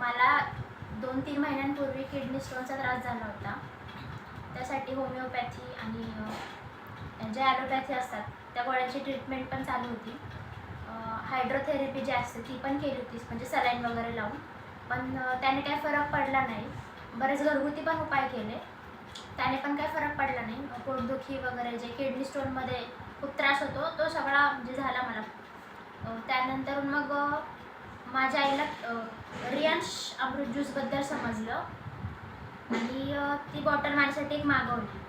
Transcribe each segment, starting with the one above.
मला 2-3 महिन्यांपूर्वी किडनी स्टोनचा त्रास झाला होता. त्यासाठी होमिओपॅथी आणि जे ॲलोपॅथी असतात त्या गोळ्यांची ट्रीटमेंट पण चालू होती. हायड्रोथेरपी जी असते ती पण केली होती, म्हणजे सलाईन वगैरे लावून, पण त्याने काही फरक पडला नाही. बरेच घरगुती पण उपाय केले, त्याने पण काही फरक पडला नाही. पोटदुखी वगैरे जे किडनी स्टोनमध्ये खूप त्रास होतो तो सगळा म्हणजे झाला मला. त्यानंतर मग माझ्या आईला रियांश अमृत ज्यूसबद्दल समजलं आणि ती बॉटल माझ्यासाठी एक मागवली.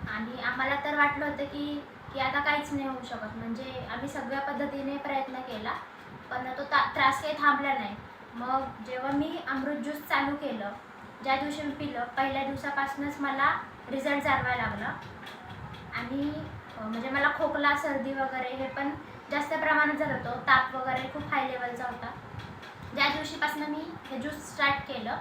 आणि आम्हाला तर वाटलं होतं की आता काहीच नाही होऊ शकत, म्हणजे आम्ही सगळ्या पद्धतीने प्रयत्न केला पण तो त्रास काही थांबला नाही. मग जेव्हा मी अमृत ज्यूस चालू केलं, ज्या दिवशी मी पिलं पहिल्या दिवसापासूनच मला रिझल्ट जाणवायला लागला. आणि म्हणजे मला खोकला, सर्दी वगैरे हे पण जास्त प्रमाणात झालं होतं. ताप वगैरे खूप हाय लेवलचा होता. ज्या दिवशीपासून मी हे ज्यूस स्टार्ट केलं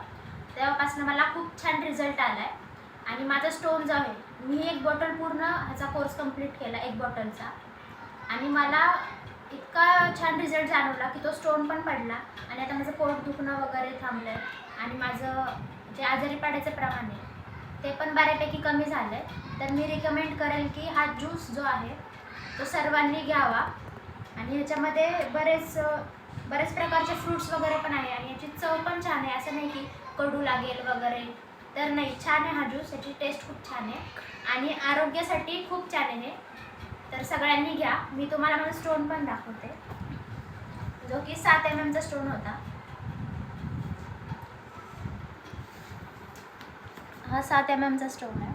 तेव्हापासून मला खूप छान रिझल्ट आला आहे. आणि माझा स्टोन जो आहे, मी एक बॉटल पूर्ण ह्याचा कोर्स कंप्लीट केला 1 बॉटलचा, आणि मला इतका छान रिझल्ट जाणवला की तो स्टोन पण पडला. आणि आता माझं पोट दुखणं वगैरे थांबलं आहे आणि माझं जे आजारी पडायचं प्रमाण आहे ते पण बऱ्यापैकी कमी झालं आहे. तर मी रिकमेंड करेल की हा ज्यूस जो आहे तो सर्वांनी घ्यावा. आणि ह्याच्यामध्ये बरेच प्रकारचे फ्रूट्स वगैरे पण आहे आणि याची चव पण छान आहे. असं नाही की कडू लागेल वगैरे, तर नाही, छान आहे हा ज्यूस. याची टेस्ट खूप छान आहे आणि आरोग्यासाठी खूप छान आहे. तर सगळ्यांनी घ्या. मी तुम्हाला माझा स्टोन पण दाखवते, जो की 7 mm चा स्टोन होता. हा 7 mm चा स्टोन आहे.